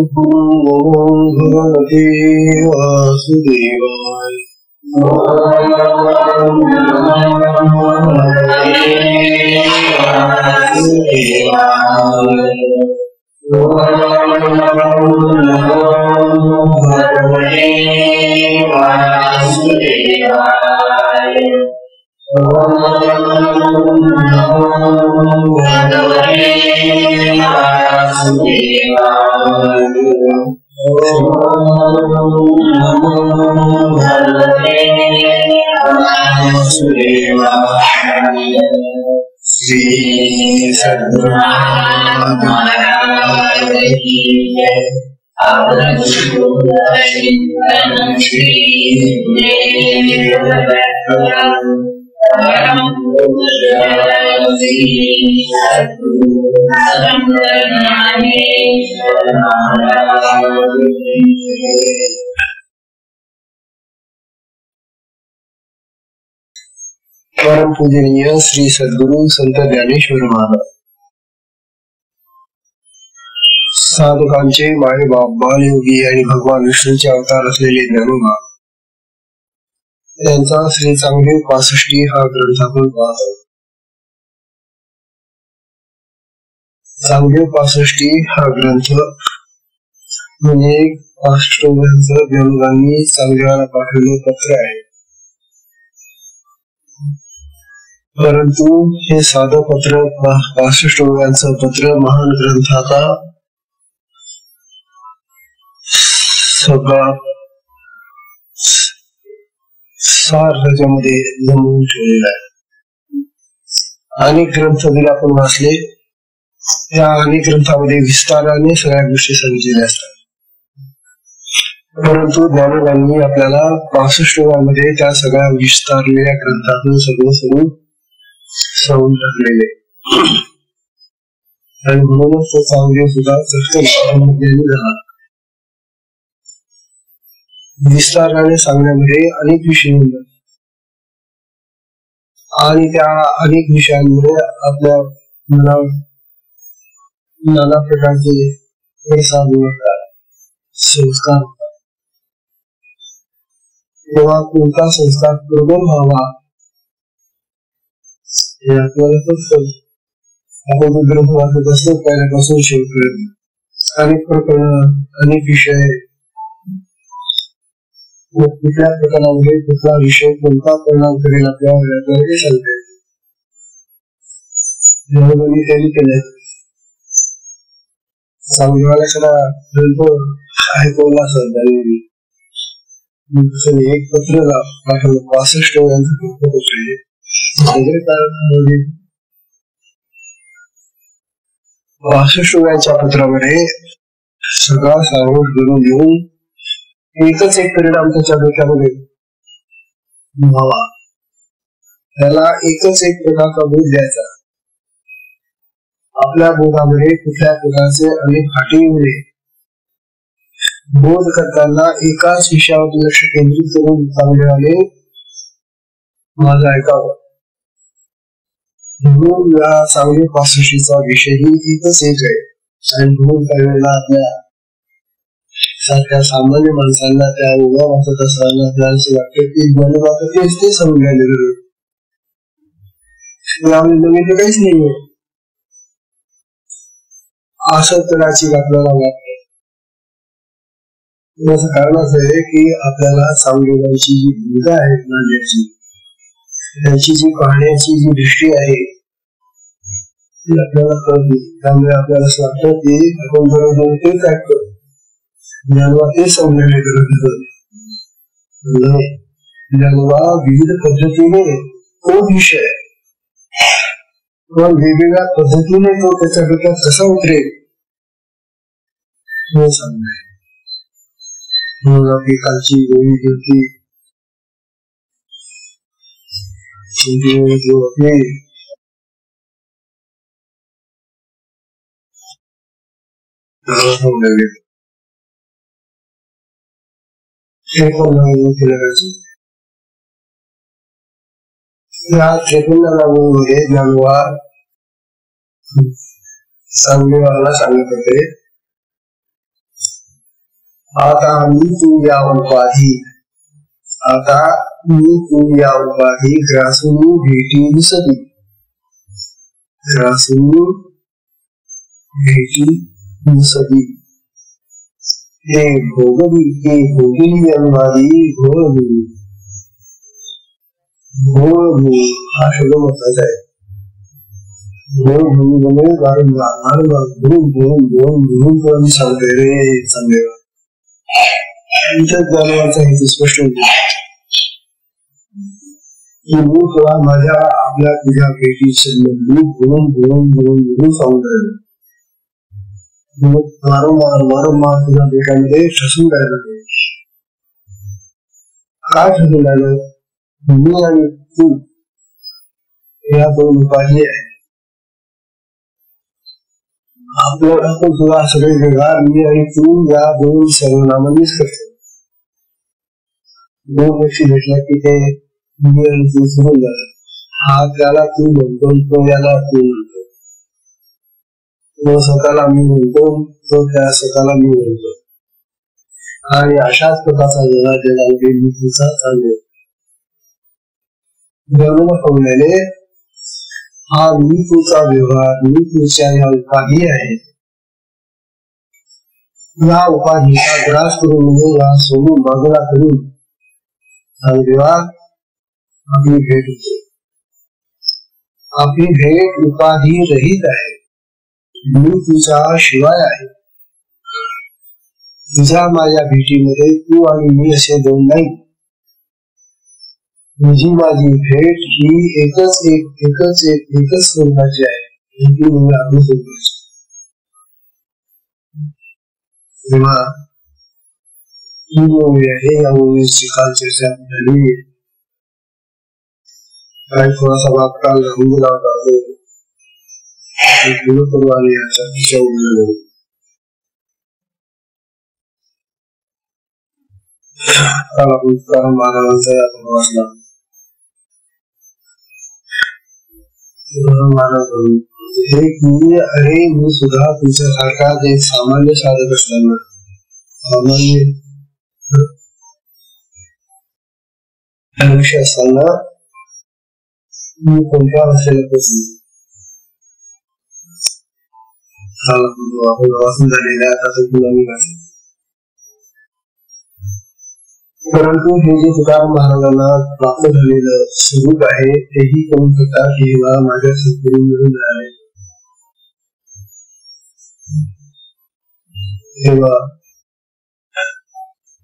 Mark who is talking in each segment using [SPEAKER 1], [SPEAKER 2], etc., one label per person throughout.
[SPEAKER 1] ओम भगवते वासुदेवाय। श्री सद्गुरु महाराज की जय। परम पूजनीय श्री सद्गुरु संत ज्ञानेश्वर महाराज साधकांचे माय बाप बालयोगी आणि भगवान विष्णूचे अवतार असलेले ज्ञानोबा त्यांचा श्री चांगदेव 65 हा ग्रंथ आपण पाहतो। चांगदेव 65 हा ग्रंथ म्हणजे अष्टोंगांचं ज्ञानोबांनी चांगदेवाला पाठवलेलं पत्र आहे। परंतु हे साधं पत्र 65 ओव्यांचं पत्र महान ग्रंथाचा सगळा सार त्याच्यामध्ये जमवून ठेवलेला आहे। अनेक ग्रंथ जरी आपण वाचले त्या अनेक ग्रंथामध्ये विस्ताराने सगळ्या गोष्टी सांगितलेल्या असतात, परंतु ज्ञानोबांनी आपल्याला 65 ओव्यांमध्ये त्या सगळ्या विस्तारलेल्या ग्रंथातून सगळं सांगून टाकलेले आणि म्हणूनच तो चांगदेव सुद्धा झाला। विस्ताराने सांगण्यामध्ये अनेक विषय होतात आणि त्या अनेक विषयांमुळे आपल्या मनावर नाना प्रकारचे प्रसाद होतात, संस्कार होतात। तेव्हा कोणता संस्कार प्रबल व्हावा हे आपल्याला आपण ग्रंथ वाचत असतो पहिल्यापासून शेवटपर्यंत अनेक प्रकरण अनेक विषय कुठल्या प्रकरणामध्ये कुठला विषय कोणता परिणाम करेल आपल्याला हे सांगते। त्यांनी केले चांगदेवाला सगळा ग्रंथ ऐकवला असेल त्यांनी एक पत्र पाठवलं 65 ओव्यांचं पत्र पाठवले। 65 ओव्यांच्या पत्रामध्ये सगळा सारोट करून घेऊन एकच एक परिणाम त्याच्या डोक्यामध्ये व्हावा, त्याला एकच एक प्रकारचा बोध द्यायचा। आपल्या बोधामध्ये कुठल्या प्रकारचे अनेक फाटी येऊ बोध करताना एकाच विषयावर लक्ष केंद्रित करून चांगदेवाने माझं ऐकावं। म्हणून या चांगदेव 65चा विषय ही एकच एक आहे आणि म्हणून काही वेळेला आपल्या सारख्या सामान्य माणसांना त्या उभा वाचत असताना आपल्याला असं वाटतं की ज्ञानोबाचं तेच ते समजायला गरज नवीन काहीच नाहीये असं कदाचित आपल्याला वाटतं। याचं कारण असं आहे की आपल्याला चांगदेवांची जी भूमिका आहे मांडण्याची, त्यांची जी पाहण्याची जी दृष्टी आहे ती आपल्याला कळते। त्यामुळे आपल्याला असं वाटतं की आपण बरोबर तेच ऐकतो, ज्ञानोबा ते समजण्याची गरज नाही। ज्ञानोबा विविध पद्धतीने तो विषय पण वेगवेगळ्या पद्धतीने तो त्याच्या डोक्यात कसा उतरेल हे सांगणार। म्हणून आपली कालची गोळी घेतली या 53व्या ओळीमध्ये ज्ञानोबा चांगदेवाला सांगत होते आता मी तू या उपाधी, आता मी तू या उपाधी ग्रासून भेटी सदी, ग्रासून भेटी सदी. हे भोगवी, हे भोगिली अनुवादी घोळभूमी. घोळभूमी हा शब्द महत्वाचा आहे. घोळभूमी म्हणजे वारंवार वारंवार घुम घुम घुम घुम करून सांगते रे चांगलेवा. जानवाचा हेतू स्पष्ट होतो की मूळ माझ्या आपल्या तुझ्या भेटी संबंधी घुम घुम घुम घुम सांगून राहिलो. वारंवार वारंवार तुझ्या भेटांमध्ये ठसून राहिलो. काय ठसून राहिलो? मी आणि तू या दोन उपाधी आहे. आपल्याला आपण तुला सगळे व्यवहार मी आणि तू या दोन सर्वनामांनीच करतो. दोन गोष्टी भेटल्या की ते मी आणि तू सुरू झालं. हा त्याला तू म्हणतो, तो याला तू म्हणतो, तो स्वतःला मी म्हणतो, तो त्या स्वतःला मी म्हणतो. आणि अशाच प्रकारचा व्यवहार ज्याला मी तुझा चालू जन्म पावलेले हा मी तुझा व्यवहार मी तुझ्या या उपाधी आहे. या उपाधीचा ग्रास करून या सोडून बाजूला करून हा व्यवहार आपली भेट होते. आपली भेट उपाधी रहित आहे. मी तुझा शिवाय आहे. तुझ्या माझ्या भेटीमध्ये तू आणि मी असे दोन नाही. तुझी माझी भेट ही एकच स्वरूपाची आहे. तेव्हा ही ओवी आहे. या ओवीची काल चर्चा झाली. काही थोडासा भाग काल राहून गेला होता. आणि याच्या तिच्या ओवी काल आपण तुकाराम महाराजांचा आपण वाचला. अरे मी सुद्धा तुझ्यासारखा एक सामान्य साधक असताना आयुष्य असताना मी कोणत्या असेल आपण वाचून झालेल्या आता परंतु हे जे तुकाराम महाराजांना प्राप्त झालेलं स्वरूप आहे तेही करून करतात की मला माझ्या सद्गुरू मिळून मिळाले. तेव्हा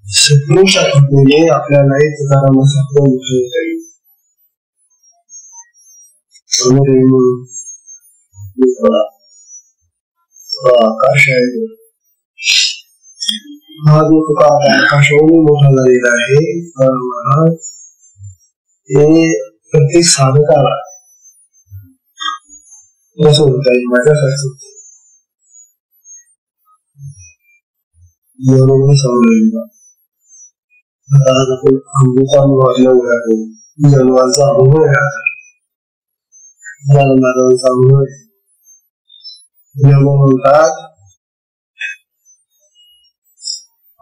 [SPEAKER 1] सद्गुरूच्या कृपेने आपल्यालाही तुकारामासारखं उठवलं जाईल. आकाश आहे हा जो तुका आकाशावरून मोठा झालेला आहे. ते प्रत्येक साधकाला कसं होता येईल माझ्यासारखं बरोबर समजलं. आता आपण अमृतानुभवातल्या उड्या करू जन्माचा अनुभव घ्यायचा. जन्माचा अनुभव जन्म म्हणतात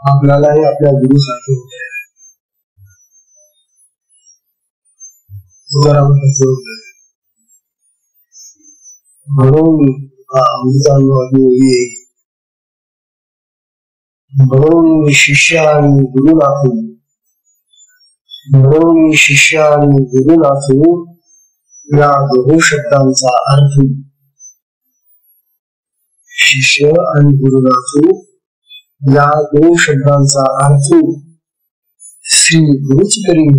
[SPEAKER 1] आपल्यालाही आपल्या गुरु सारखे होते. म्हणून म्हणून शिष्य आणि गुरु नाथू म्हणून शिष्य आणि गुरु नाथू या दोन शब्दांचा अर्थ शिष्य आणि गुरु नाथू या दोन शब्दांचा अर्थ श्री गुरुच करील.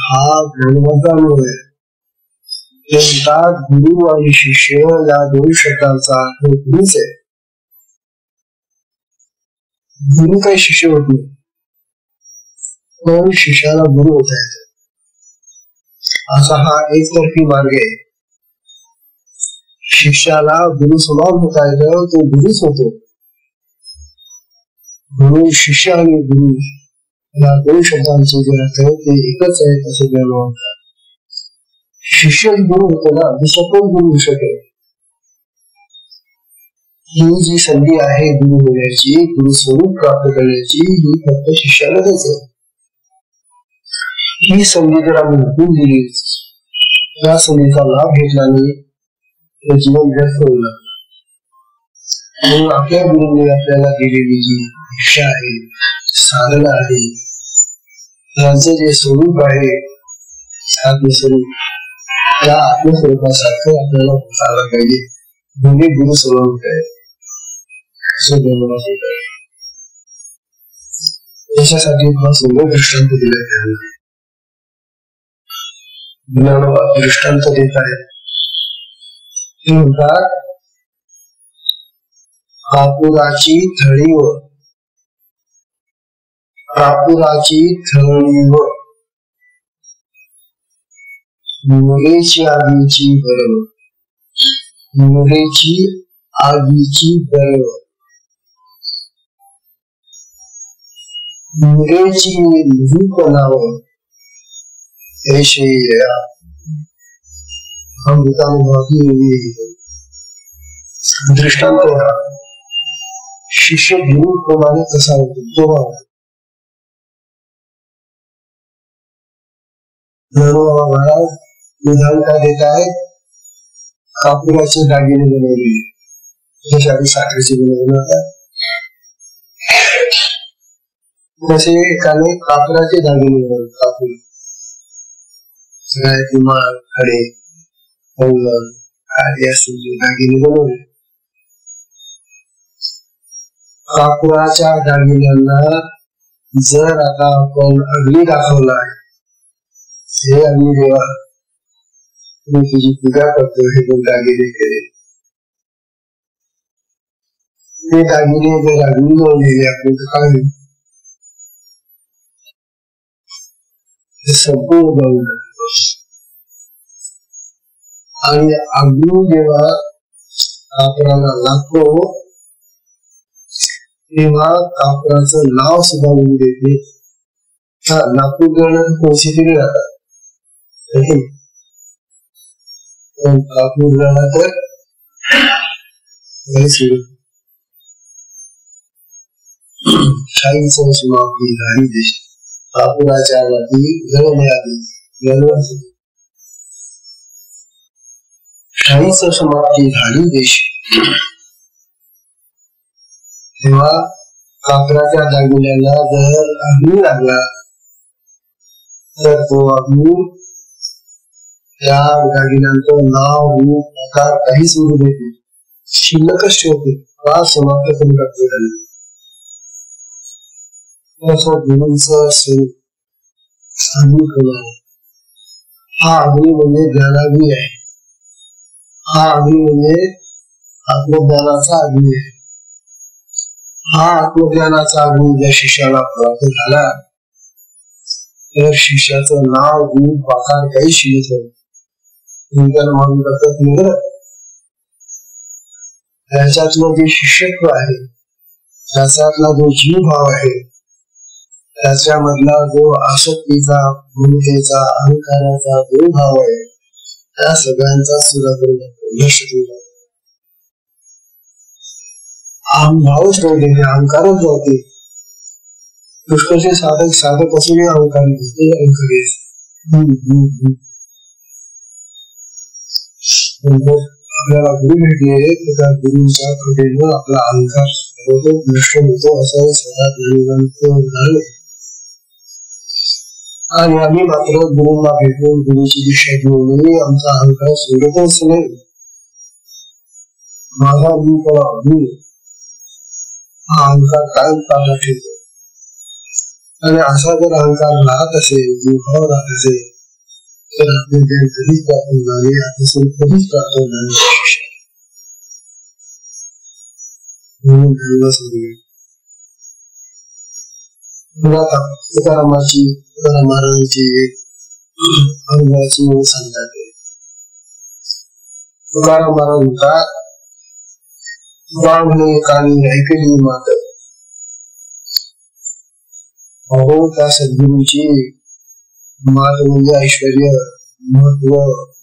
[SPEAKER 1] हा ज्ञानवंतांवर ते म्हणतात गुरु आणि शिष्य या दोन शब्दांचा अर्थ गुरुच आहे. गुरु काही शिष्य होत नाही पण शिष्याला गुरु होता येतो असा हा एकतर्फी मार्ग आहे. शिष्याला गुरु समान होता येतं तो गुरुच होतो. म्हणून शिष्य आणि गुरु या दोन शब्दांचे जे अर्थ आहे ते एकच आहे असं ज्ञान म्हणतात. शिष्य गुरु होतो ना दुसरं कोण गुरु होऊ शकेल. ही जी संधी आहे गुरु होण्याची, गुरु स्वरूप प्राप्त करण्याची, ही फक्त शिष्यालाच आहे. ही संधी जर आम्ही हुकूम दिली, या संधीचा लाभ घेतला नाही तर जीवन व्यर्थ होईल. म्हणून आपल्या गुरुंनी आपल्याला दिलेली जी शिक्षा आहे, साधना आहे, यांचं जे स्वरूप आहे आत्मस्वरूप, त्या आत्मस्वरूपासारखं आपल्याला होताला पाहिजे. म्हणजे गुरु स्वरूप आहे त्याच्यासाठी हा सुंदर दृष्टांत दिला आहे. ज्ञानोबा दृष्टांत देत आहेत. ते म्हणतात कापुराची थळीवर, कापुराची थळीवर मुरेची आगीची बरव, मुरेची आगीची बरव, मुरेची निरूपणावर ऐशे अमृतानुभवाची दृष्टांत होता. शिष्य गुरु प्रमाणे कसा होतो तो भाव. उदाहरण काय देत आहे, कापुराचे दागिने बनवले, त्याच्यासाठी साखरेचे बनवले होतात. तसे एकाने कापराचे दागिने बनवले, कापूर सगळ्या किमान खडे दागिने बनवले. कापुराच्या दागिन्यांना जर आता आपण अग्नी दाखवला, हे अग्निदेवा मी तुझी पूजा करतो, हे दोन दागिने केले, ते दागिने जर अग्नी लावलेले आपण तर काय होईल? संपूर्ण जाऊन आणि अग्नी जेव्हा कापराला लागतो तेव्हा कापराचं नाव सुद्धा लिहून देते. लाकूड जळण्यात कोळसे दिले जातात, कापूर जळला तर शाहीचं समाप्ती झाली देश, कापुराच्या वरती जळण्याआधी शाहीचं समाप्ती झाली देश. तेव्हा कापराच्या दागिन्याला जर अग्नी लागला तर तो अग्नी त्या दागिन्यांचं नाव, रूप, प्रकार काही सोडू देते, शिल्लकच ठेवते, का समाप्त करून टाकते त्यांनी. गुरूंचं स्वरूप हा अग्नी म्हणजे ज्ञानाग्नी आहे. हा अग्नी म्हणजे आत्मज्ञानाचा अग्नी आहे. हा आत्मज्ञानाचा अग्नी ज्या शिष्याला प्राप्त झाला तर शिष्याचं नाव, रूप, आकार काही शिल्लक नाही, म्हणून करतात निघत. त्याच्यातलं जे शिष्यत्व आहे, त्याच्यातला जो जीव भाव आहे, त्याच्यामधला जो आसक्तीचा, भूमिकेचा, अहंकाराचा जो भाव आहे, त्या सगळ्यांचा सुद्धा करून नष्ट होईल. भावच राहते, अहंकारच जाते. पुष्कळचे साधक असून अहंकारी होते, अहंकारी आपल्याला गुरु भेटले तर त्या गुरुच्या कृपेने आपला अहंकार होतो, नष्ट होतो, असं सदा. आणि आम्ही मात्र गुरुंना भेटून गुरुची दीक्षा घेऊन आमचा अहंकार सोडतच नाही. माझा हा अहंकार कायम ताब्यात ठेवतो. आणि असा जर अहंकार राहत असेल, जीवभाव राहत असेल, तर आपले ज्ञान कधीच प्राप्त होणार नाही, आपले स्वरूप कधीच प्राप्त होणार नाही. तुकाराम महाराजांची एक अनुभवाची ओळ सांगतात. तुकाराम महाराज म्हणतात, बांगणे कानी ऐकली मात, अहो त्या सद्गुरूची मात म्हणजे ऐश्वर्य, महत्व,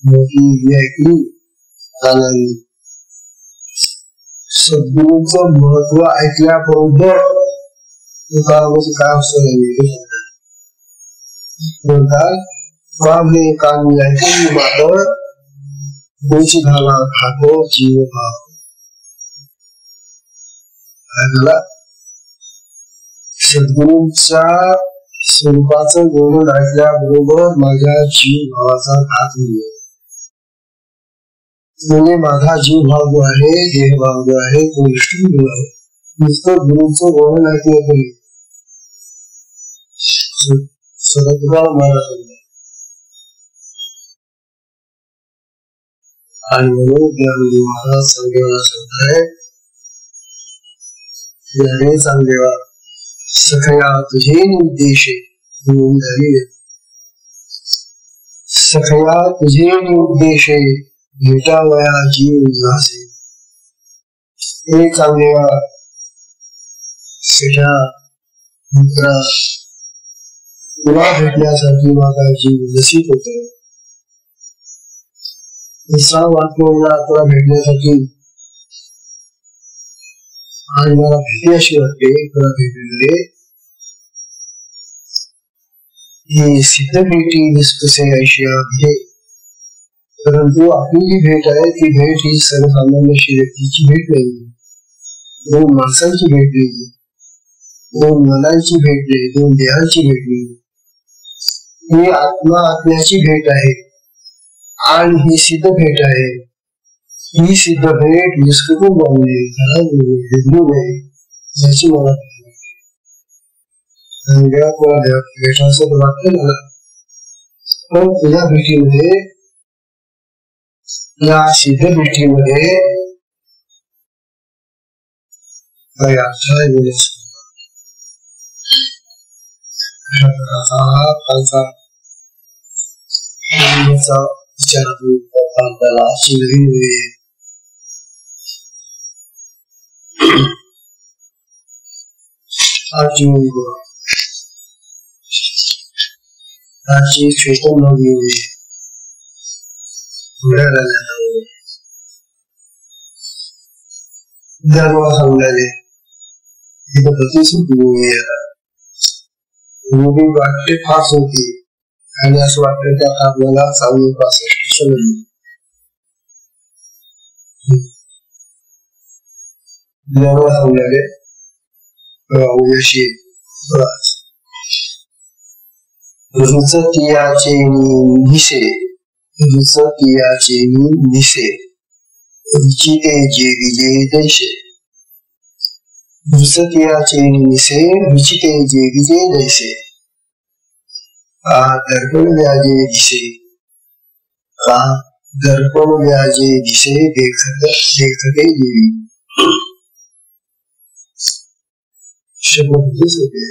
[SPEAKER 1] मोठी ही ऐकली कानांनी. सद्गुरूंचं महत्व ऐकल्याबरोबर तुकारामाचं काय असतं म्हणतात, वावले कानी ऐकून मात्र तुझी भावा भागो जीव भाव. सद्गुरूंच्या स्वरूपाचं वर्णन ऐकल्याबरोबर माझ्या जीव भावाचा घात होईल. म्हणजे माझा जीव भाव जो आहे, देह भाव जो आहे, तो नष्ट आहे. नुसतं गुरूंचं वर्णन ऐकलं तरी सदगुराव महाराज आणि म्हणून ज्ञानदेव महाराज सांगेवा सांगताय, ज्ञाने सांगेवा सखया तुझे निर्देशे सखया तुझे निर्देशे भेटावया जीव उल्हासे. एक सांगेवा सखया मित्रा, तुला भेटण्यासाठी माझा जीव उल्लसित होतो. दुसरा वाक्य तुला भेटण्यासाठी आणि मला भीती अशी वाटते, तुला भेटले ही सिद्ध भेटी दिसतसे ऐशी आहे. परंतु आपली जी भेट आहे ती भेट ही सर्वसामान्य व्यक्तीची भेट नाही, दोन माणसांची भेट नाही, दोन मनांची भेट नाही, दोन देहांची भेट नाही. ही आत्मा आत्म्याची भेट आहे आणि ही सिद्ध भेट आहे. ही सिद्ध भेट विस्कटून जाणे, याची मला भेट असं वाटलं ना. पण तुझ्या भेटीमध्ये, या सिद्ध भेटीमध्ये काही अर्थ आहे. आपल्याला शिंगरी आजची चेतन नवी सांगणारे तिथं प्रतिसिद्ध वाटते फास होती आणि असं वाटतं की आता आपल्याला 65 समजली. सांगणारे रुचतियाचे निसे, रुचतियाचे निसे रुचिते जे विजे दैसे. रुचतियाचे निसे रुचिते जे विजे दैसे. दर्पण व्याजे दिसे, दर्पण व्याजे दिसे देखते देवी. शब्द होते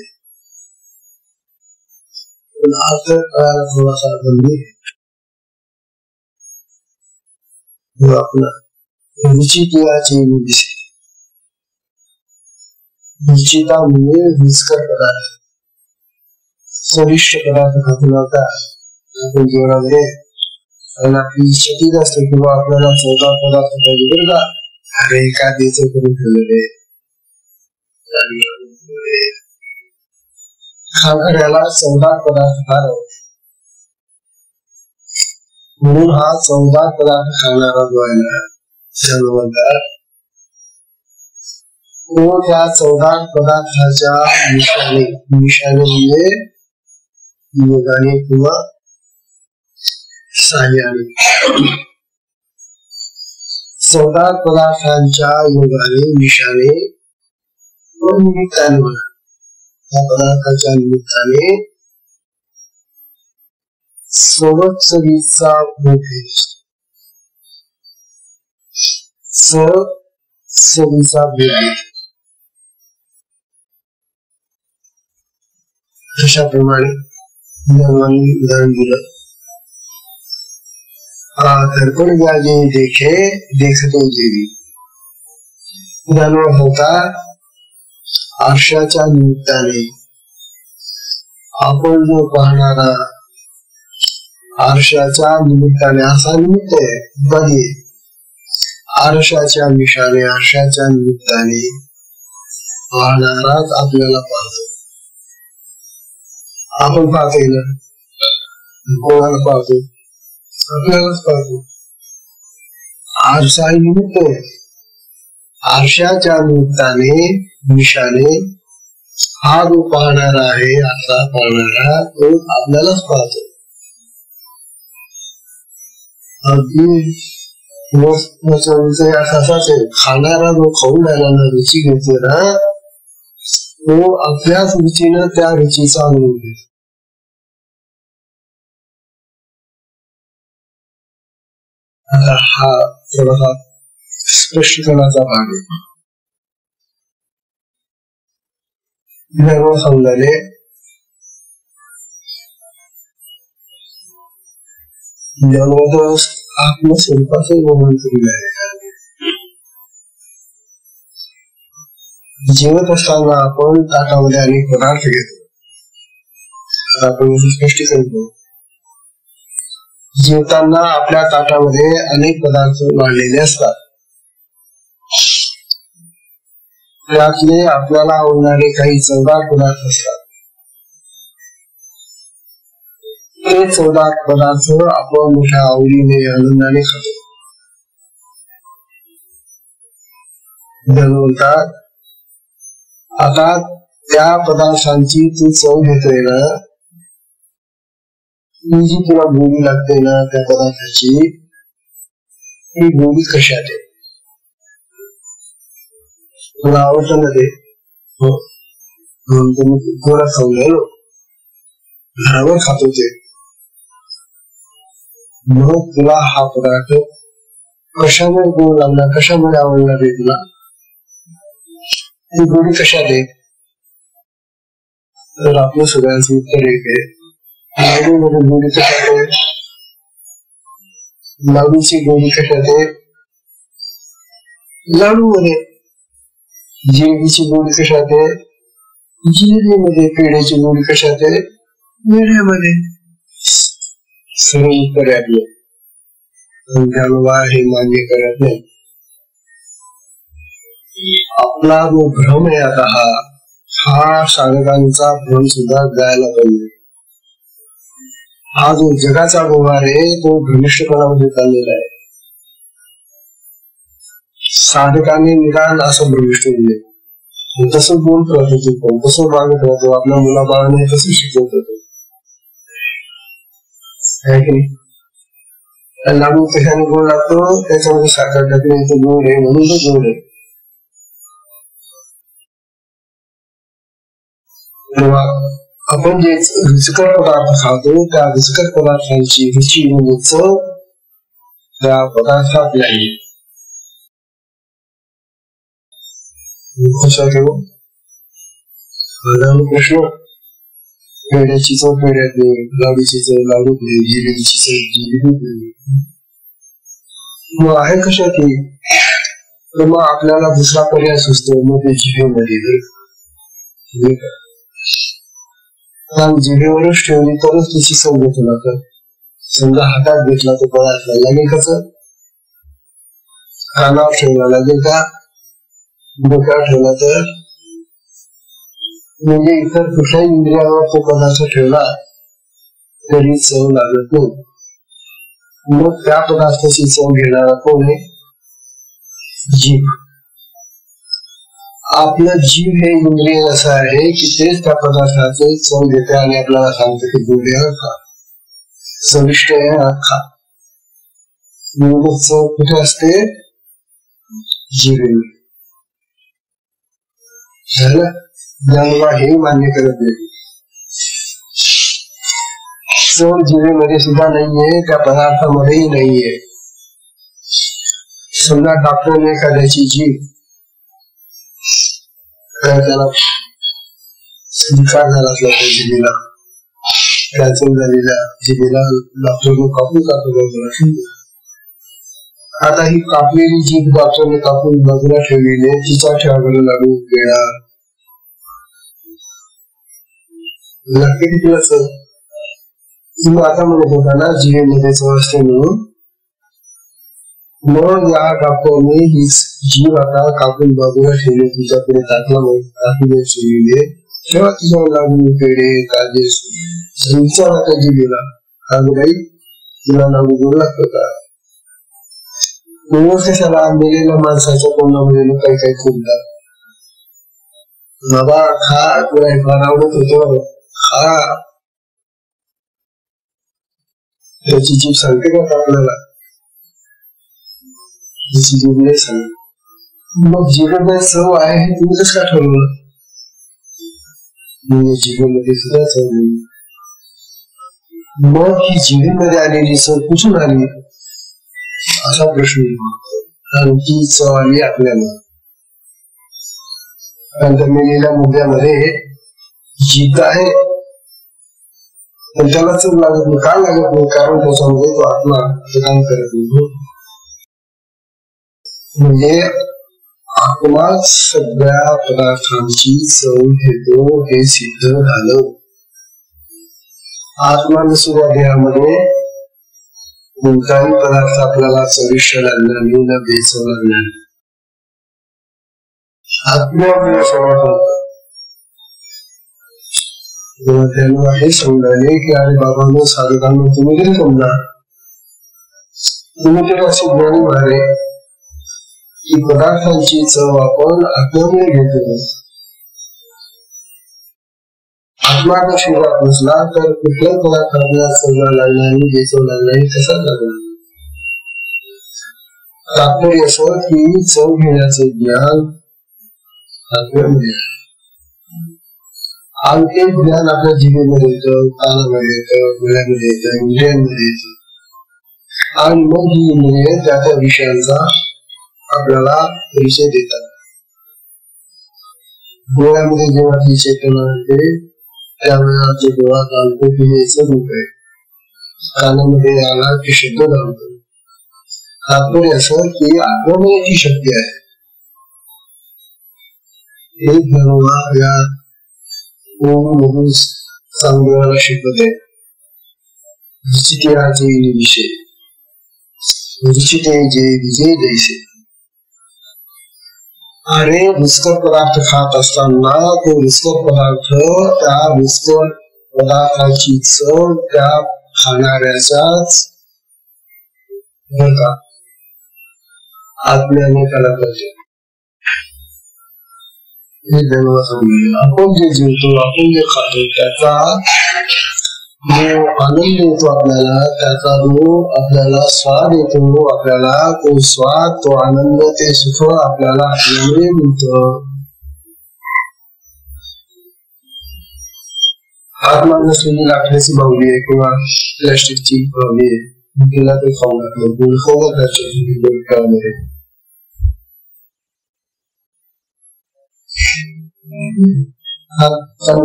[SPEAKER 1] पण आता थोडासा गंभीर है. अपना रुचितियाचे दिसे, रुचिता म्हणजे रुचकर पदार्थ, चविष्ट पदार्थ खातो नव्हता आपण जेवणामध्ये. आणि आपली इच्छा तीच असते किंवा आपल्याला चौदा पदार्थ पाहिजे बरं का. अरे का द्यायचं करून ठेवलेले खाणाऱ्याला 14 पदार्थ फार म्हणून हा 14 पदार्थ खाणारा जो आहे ना जन्मदार, तो त्या 14 पदार्थाच्या निशाने म्हणजे योगाने किंवा साह्याने 14 पदार्थांच्या योगाने निशाने निमित्ताने या पदार्थाच्या निमित्ताने संवत्सरीचा भोग घेतो. संवत्सरीचा भोग घेतो. अशाप्रमाणे उदाहरण दिलं. दर्पण व्याजे देखे देखते देवी. उदाहरण होता आरशाच्या निमित्ताने आपण जो पाहणारा, आरशाच्या निमित्ताने असा निमित्त आहे बघे. आरशाच्या मिशाने आरशाच्या निमित्ताने पाहणाराच आपल्याला पाहतो. आपण पाहतोय ना, कोणाला पाहतो? आपल्यालाच पाहतो. आरसा निमित्त आहे. आरशाच्या निमित्ताने मिशाने हा जो पाहणारा आहे, आता पाहणारा तो आपल्यालाच पाहतो. अगदी असाच आहे. खाणारा जो खाऊन राहिला रुची घेतो ना, तो आपल्याच रुचीनं त्या रुचीचा अनुभव घेतो. आता हा थोडासा स्पष्टीकरणाचा भाग आहे. समजाले आत्मस्वरूपाचं वर्णन केलेलं आहे. जेवत असताना आपण ताटामध्ये अनेक पदार्थ घेतो. आपण स्पष्टीकरण करू. जेवताना आपल्या ताटामध्ये अनेक पदार्थ वाढलेले असतात. त्यातले आपल्याला आवडणारे काही चवदार पदार्थ असतात. ते चवदार पदार्थ आपण मोठ्या आवडीने आनंदाने खातो. बोलतात आता त्या पदार्थांची तू चव घेतोय ना, ती जी तुला गोडी लागते ना त्या पदार्थाची, ती गोडी कशात आहे? तुला आवडतं ना ते, तुम्ही थोडा खाऊन राहिलो, घरावर खातो ते, मग तुला हा पदार्थ कशामुळे गोड लागला, कशामुळे आवडला रे तुला? ती गोडी कशात आहे? तर आपलं सगळ्यांचं उत्तर एक आहे, लाडू मध्ये गोडी कशात आहे? लाडूची गोडी कशात आहे? लाडू मध्ये. जिलेबीची गोडी कशात आहे? जिलेबी मध्ये. पेढ्याची गोडी कशात आहे? पेढ्यामध्ये. सरळ उत्तर आहे आपलं. त्यामुळे हे मान्य करत नाही. आपला जो भ्रम आहे आता हा साधकांचा भ्रम सुद्धा जायला पाहिजे. हा जो जगाचा व्यवहार आहे तो भ्रमिष्ठपणामध्ये चाललेला आहे. साधकाने निदान असं भ्रमिष्ठ होऊ नये. तसं बोलत राहतो तो, तसं वागत राहतो, आपल्या मुलाबाळाने तसं शिकवत होतो. लाडू कशाने गोड लागतो? त्याच्यामध्ये साखर टाकली तो गोड आहे म्हणून तो गोड आहे. तेव्हा आपण जे रुचकर पदार्थ खातो त्या रुचकर पदार्थांची रुची म्हणजे चव त्या पदार्थात नाही. प्रश्न पेढ्याची चव पेढ्यात नाही, लाडूची चव लाडूत नाही, जिलेबीची चव जिलेबीत नाही. मग आहे कशात? तर मग आपल्याला दुसरा पर्याय सुचतो, मग ते जिभेमध्ये. जिभेवरच ठेवली तरच त्याची चव घेतो ना. तर समजा हातात घेतला तो पदार्थ लागेल कसं? कानावर ठेवला लागेल का? डोक्यावर ठेवला तर? म्हणजे इतर कुठल्याही इंद्रियावर तो पदार्थ ठेवला तरी चव लागत नाही. मग त्या पदार्थाची चव घेणारा कोण आहे? जीभ. आपलं जीभ हे इंद्रिय असं आहे की तेच त्या पदार्थाचे चव घेते आणि आपल्याला सांगते की गोड आहे खा, चविष्ट आहे खा. चव कुठे असते? जिभेवर. झालं. ज्ञानोबा हे मान्य करत नाही. चव जिभेमध्ये सुद्धा नाहीये, त्या पदार्थामध्येही नाहीये. समजा डॉक्टरने एखाद्याची जीभ त्याला विकार झाला असला त्या जिभेला, कॅन्सर झालेल्या जिभेला डॉक्टरने कापून टाकलं. आता ही कापलेली जीभ डॉक्टरने कापून बाजूला ठेवलेली, तिचा ठेवाकडे लाडू पेढा लागते की तुला चव? तुम्ही आता म्हणत होता ना जिभेमध्ये चव असते म्हणून. मग या डॉक्टरने ही जीव आता कापून बाजूला ठेवले, तिच्या पुढे टाकला. तेव्हा तिच्यावर लागून पेढे काजे विचार आता जी गेला, अगं बाई तुला लागू गोड लागतं का? कशाला मेलेल्या माणसाच्या तोंडामध्ये काही काही खोलतात. बाबा खा, तुला हे फार आवडत होतं, खा. त्याची जीभ सांगते का आपल्याला? तिची जीभ नाही सांगते. मग जीवनात सर्व आहे हे तुम्ही कसं का ठरवलं? जीवनामध्ये सुद्धा चव नाही. मग ही जीवेमध्ये आलेली चव कुठून आली असा प्रश्न येतो. आणि ती चव आली आपल्याला. अंतर्मेलेल्या मुद्द्यामध्ये जीव आहे, पण त्याला चव लागत नाही. का लागत नाही? कारण त्याच्यामध्ये तो आत्मा काम करत नाही. म्हणजे आत्मा सगळ्या पदार्थांची चव घेतो हे सिद्ध झालं. आत्मा नसलेल्या देहामध्ये कोणताही पदार्थ आपल्याला चविष्ट लागणार नाही, ना बेचव लागणार नाही. आत्म्यामुळे सगळं त्यांना हे समजायले की अरे बाबांनो, साधकांना तुम्ही तरी समजा, तुम्ही तरी असे ज्ञानी मारे की पदार्थांची चव आपण आत्म्यामुळे घेतो. आत्मा जर शरीरात नसला तर कुठल्याही पदार्थ आपल्याला चवला लागणार नाही, बेचव लागणार नाही, तसाच लागणार. तात्पर्य असं की चव घेण्याचं ज्ञान आत्म्यामध्ये, आणि ते ज्ञान आपल्या जीवेमध्ये येतं, कानामध्ये येतं, डोळ्यामध्ये येतं, इंद्रियांमध्ये येतं. आणि मग ही इंद्रिये त्या त्या विषयांचा आपल्याला परिचय देतात. डोळ्यामध्ये जेव्हा ती चेतना येते त्यावेळेला जो डोळा जाणतो की हे स्वरूप आहे. कानामध्ये आला की शब्द जाणतो. तात्पर्य असं की आत्म्यामध्ये ती शक्ती आहे. हे ज्ञानोबा या ओम मधून चांगदेवाला शिकवत आहे. विचित्राचे विषय विचिते जे विजय जैसे. अरे रुचकर पदार्थ खात असताना तो रुचकर पदार्थ, त्या रुचकर पदार्थाची चव त्या खाणाऱ्याच्याच आत्म्याने त्याला कळते. आपण जे जेवतो, आपण जे खातो, त्याचा जो आनंद येतो आपल्याला, त्याचा जो आपल्याला स्वाद येतो, आपल्याला तो स्वाद, तो आनंद, ते सुख आपल्याला आपल्यामुळे मिळतं. आत्मा नसलेली लाकडाची बाहुली आहे किंवा प्लॅस्टिकची बाहुली आहे, तिला ते खाऊ लागलं.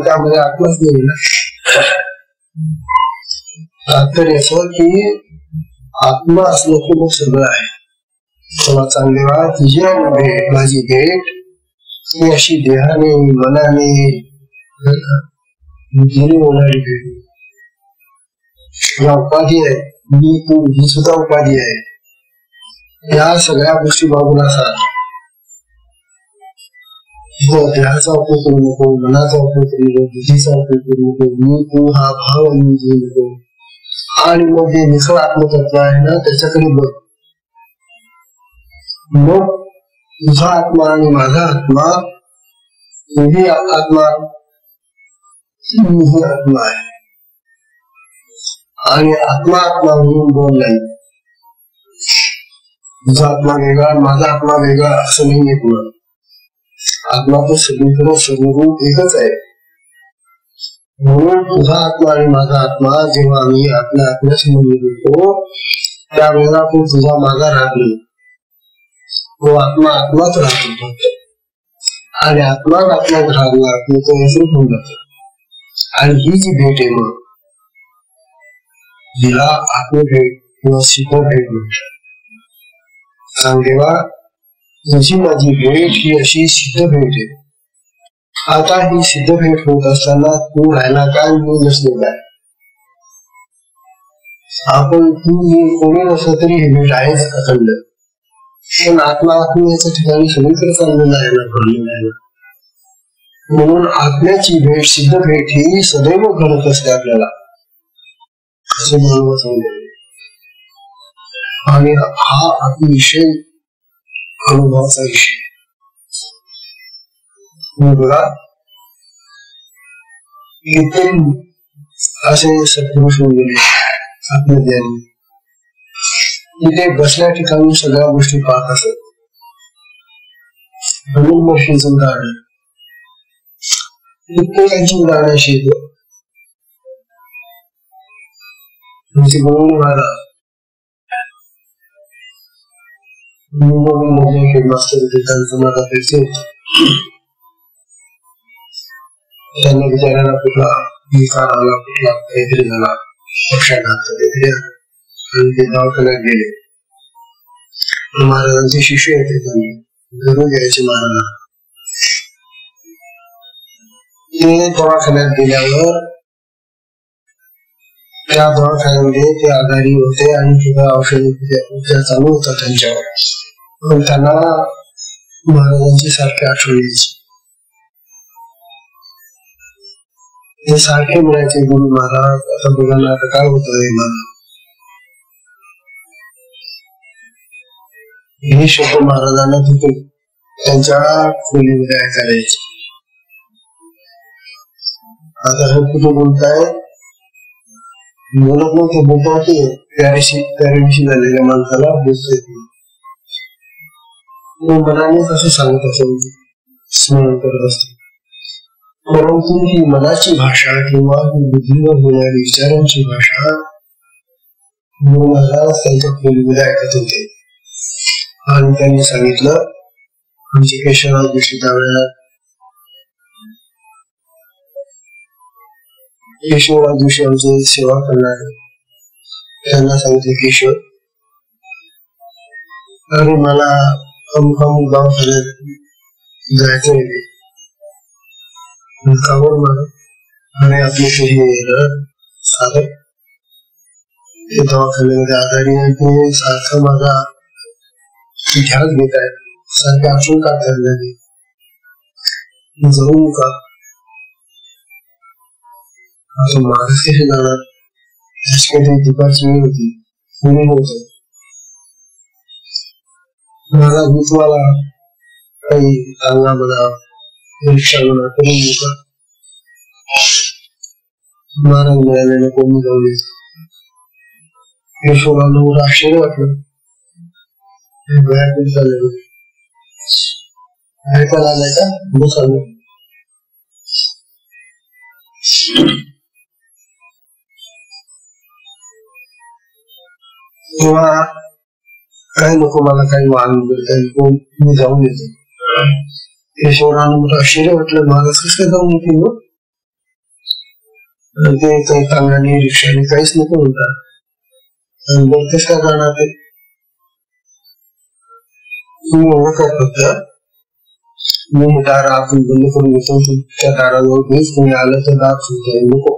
[SPEAKER 1] त्यामध्ये आत्माच नाही ना. तात्पर्य असं की आत्मा असलं की मग सगळं आहे. तेव्हा चांगदेवा तुझ्यामध्ये माझी भेट ही अशी देहाने, मनाने होणारी भेट. या उपाधी आहे, मी तू ही सुद्धा उपाधी आहे. या सगळ्या गोष्टी बाजूला असतात. देहाचा उपयोग करू नको, मनाचा उपयोग करू नको, बुद्धीचा उपयोग करू नको, मी तू हा भाव घेऊ नको. आणि मग जे निसळ आत्मतत्व आहे ना त्याच्याकडे बघ. मग तुझा आत्मा आणि माझा आत्मा, तुझी आत्मा मीही आत्मा आहे. आणि आत्मा आत्मा म्हणून दोन नाही. तुझा आत्मा वेगळा, माझा आत्मा वेगळा असं नाही आहे. तुला आत्मा तो सगळीकडे सर्वरूप एकच आहे. म्हणून तुझा आत्मा आणि माझा आत्मा जेव्हा आम्ही आपल्या आत्म्यासमोर येतो त्यावेळेला तो तुझा माझा राहत नाही. तो आत्मा आत्माच राहतो. आणि आत्माच आत्माच राहणार तो विसरून होऊन जातो. आणि ही जी भेट आहे मग हिला आत्मभेट किंवा शिवभेट म्हणतात. सांगदेवा तुझी माझी भेट ही अशी सिद्ध भेट आहे. आता ही सिद्ध भेट होत असताना तू राहिला काय, मी नसलो काय. आपण तू कोणी नसलं तरी ही भेट आहेच अखंड. पण आत्मा आत्मीयाच्या ठिकाणी सगळीकडे चाललेला आहे ना, भरलेला आहे ना. म्हणून आत्म्याची भेट, सिद्ध भेट ही सदैव घडत असते आपल्याला, असे म्हणून सांगितले. आणि हा अतिशय अनुभवाचा विषय. बघा, इथे असे सत्पुरुष गेले आत्मज्ञानी, तिथे बसल्या ठिकाणी सगळ्या गोष्टी पाहत असत. म्हणून गोष्टीचं उदाहरण प्रत्येकाची उदाहरण अशी येतो. तुमचे गुरु महाराज हेडमास्टर त्यांचं मला पैसे त्यांना विचारायला कुठला विकार आला, कुठला काहीतरी झाला, पक्षाघात काहीतरी, आणि ते दवाखान्यात गेले. महाराजांचे शिष्य येते, त्यांनी घरून घ्यायचे महाराज. ते दवाखान्यात गेल्यावर त्या दवाखान्यामध्ये ते आजारी होते आणि किंवा औषध उपचार चालू होता त्यांच्यावर. पण त्यांना महाराजांची सारखी आठवण यायची. ते सारखे म्हणायचे, गुरु महाराज आता बघा ना, आता काय होतंय मला. हे शब्द महाराजांना तिथे त्यांच्या खोलीमध्ये ऐकायला यायचे. आता हे कुठे बोलताय, बोलत नव्हते, बोलता की त्याविषयी झालेल्या माणसाला बोलता येत नाही. मनाने असं सांगत असेल, स्मरण करत असते. परंतु ही मनाची भाषा किंवा बुद्धीवर होणारी विचारांची भाषा गुरु महाराज त्यांच्या खोलीमध्ये ऐकत होते. आणि त्यांनी सांगितलं, आमचे केशवराव जोशी त्यावेळेला केशवराव जोशी आमची सेवा करणारे, त्यांना सांगितले, केशव अरे मला अमुक अमुक दवाखान्यात जायचंय. आणि आपले साधक ते दवाखान्यामध्ये आजारी आहे, ते सारखं माझा ध्यास घेत आहे, सारखे असून का करणार जाऊ का. असं महाराज कसे जाणार, दुपारची वेळ होती, कोणी नव्हतं. महाराज मी तुम्हाला काही सांगा म्हणा, रिक्षा म्हणा करून देऊ का. महाराज मिळाले नको, मी जाऊ येतो. केशवरावला मोठं आश्चर्य वाटलं, ऐकायला आलाय का बसायला. तेव्हा काय नको मला काही वाहन करता, मी जाऊन येतो. केशवरावला मोठं आश्चर्य वाटलं, महाराज कसं जाऊन येते मग. ते काही तांगाने रिक्षाने काहीच नको म्हणतात, कस काय जाणार ते. तुम्ही एवढं काय फक्त मी दार आपण बंद करून घेतो, तुमच्या दाराजवळ प्लीज तुम्ही आलं तर दार सुद्धा नको.